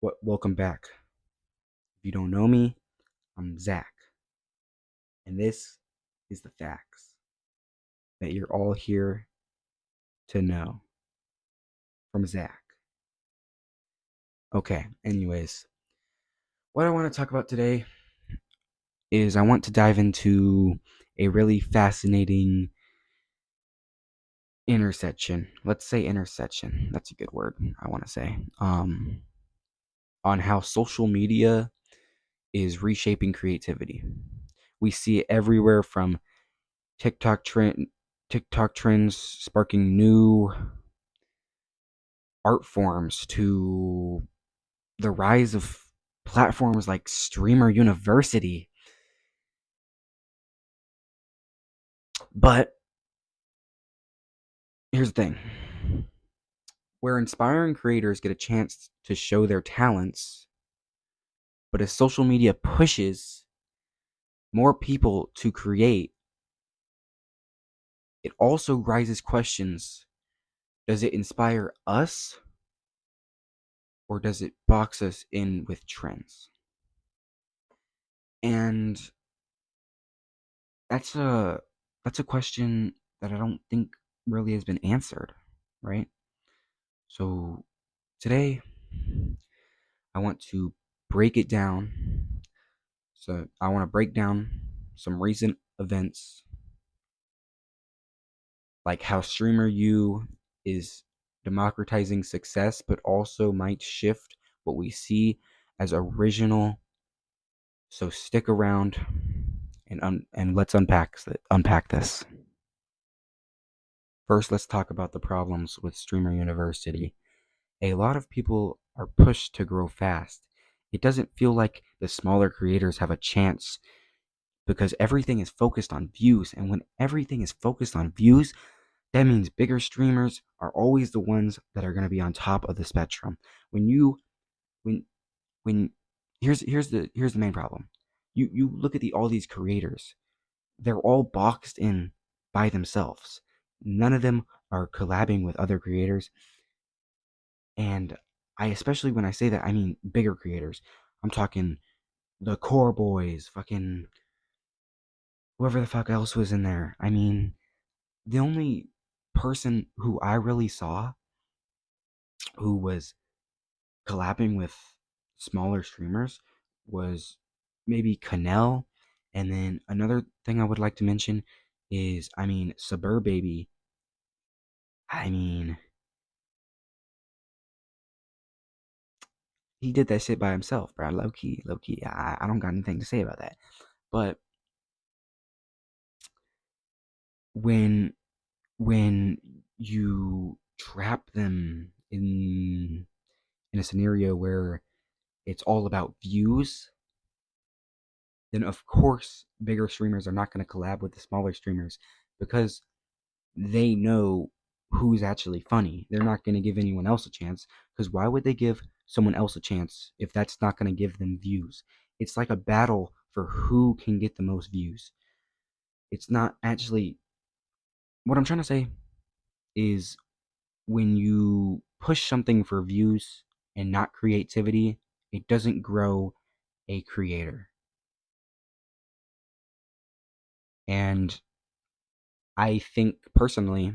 Welcome back. If you don't know me, I'm Zach, and this is the facts that you're all here to know from Zach. Okay, anyways, what I want to talk about today is I want to dive into a really fascinating intersection. Let's say intersection. That's a good word, I want to say. On how social media is reshaping creativity. We see it everywhere from TikTok trend TikTok trends sparking new art forms to the rise of platforms like Streamer University. But here's the thing, where inspiring creators get a chance to show their talents, but as social media pushes more people to create, it also raises questions. Does it inspire us or does it box us in with trends? And that's a that's a question that I don't think really has been answered, right? So today I want to break it down. So I want to break down some recent events, like how Streamer U is democratizing success, but also might shift what we see as original. So stick around and let's unpack this. First, let's talk about the problems with Streamer University. A lot of people are pushed to grow fast. It doesn't feel like the smaller creators have a chance because everything is focused on views. And when everything is focused on views, that means bigger streamers are always the ones that are going to be on top of the spectrum. When you when when here's the main problem. You look at all these creators. They're all boxed in by themselves. None of them are collabing with other creators. And I, especially when I say that, I mean bigger creators. I'm talking the Core Boys, fucking whoever the fuck else was in there. I mean, the only person who I really saw who was collabing with smaller streamers was maybe Canel. And then another thing I would like to mention is, I mean, Suburb Baby. I mean, he did that shit by himself, bro. Low key, low key. I don't got anything to say about that. But when when you trap them in a scenario where it's all about views, then of course bigger streamers are not going to collab with the smaller streamers because they know who's actually funny. They're not going to give anyone else a chance because why would they give someone else a chance if that's not going to give them views? It's like a battle for who can get the most views. It's not actually what I'm trying to say is when you push something for views and not creativity, it doesn't grow a creator. And I think personally,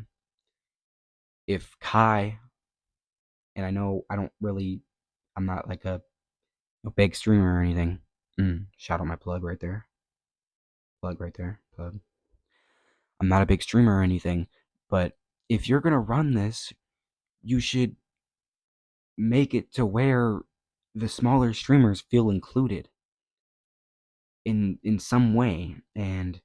if Kai, and I know I don't really, I'm not like a big streamer or anything. Shout out my plug right there. Plug right there. Plug. I'm not a big streamer or anything, but if you're going to run this, you should make it to where the smaller streamers feel included in some way. And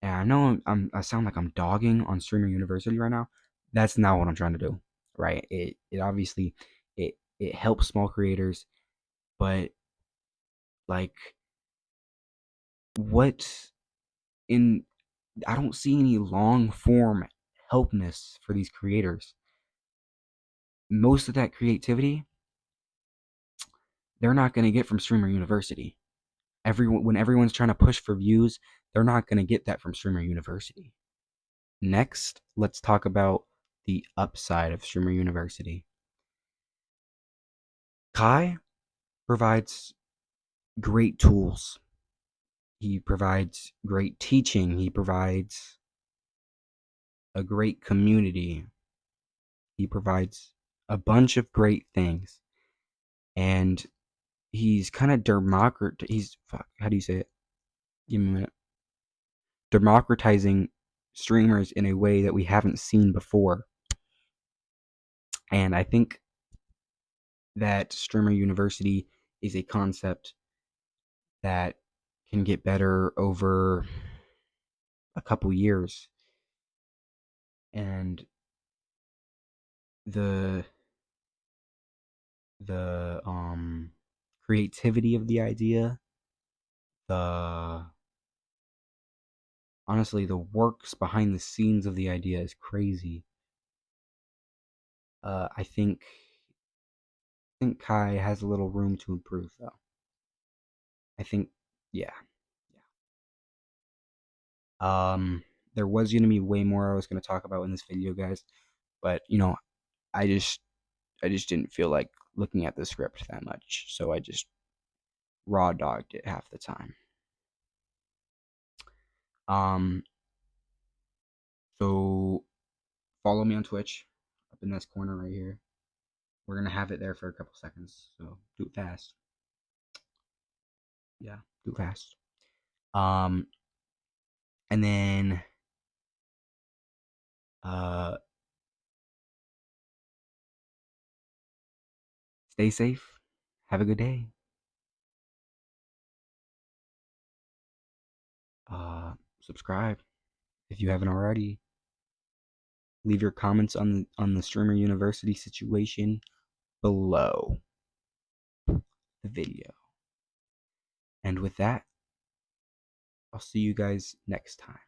I know I sound like I'm dogging on Streamer University right now. That's not what I'm trying to do, right? It obviously it helps small creators, but like what in I don't see any long form helpness for these creators. Most of that creativity they're not going to get from Streamer University. Everyone when everyone's trying to push for views, they're not going to get that from Streamer University. Next, let's talk about the upside of Streamer University. Kai provides great tools. He provides great teaching. He provides a great community. He provides a bunch of great things. And he's kind of how do you say it? Give me a minute. Democratizing streamers in a way that we haven't seen before. And I think that Streamer University is a concept that can get better over a couple years. And the creativity of the idea, the honestly the works behind the scenes of the idea is crazy. I think Kai has a little room to improve though. I think yeah. There was gonna be way more I was gonna talk about in this video, guys, but I just didn't feel like looking at the script that much, so I just raw dogged it half the time. Um, so follow me on Twitch, up in this corner right here. We're gonna have it there for a couple seconds, so do it fast. Yeah, do it fast. Um, and then stay safe. Have a good day. Subscribe if you haven't already. Leave your comments on the Streamer University situation below the video. And with that, I'll see you guys next time.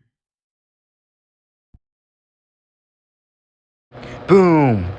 Boom!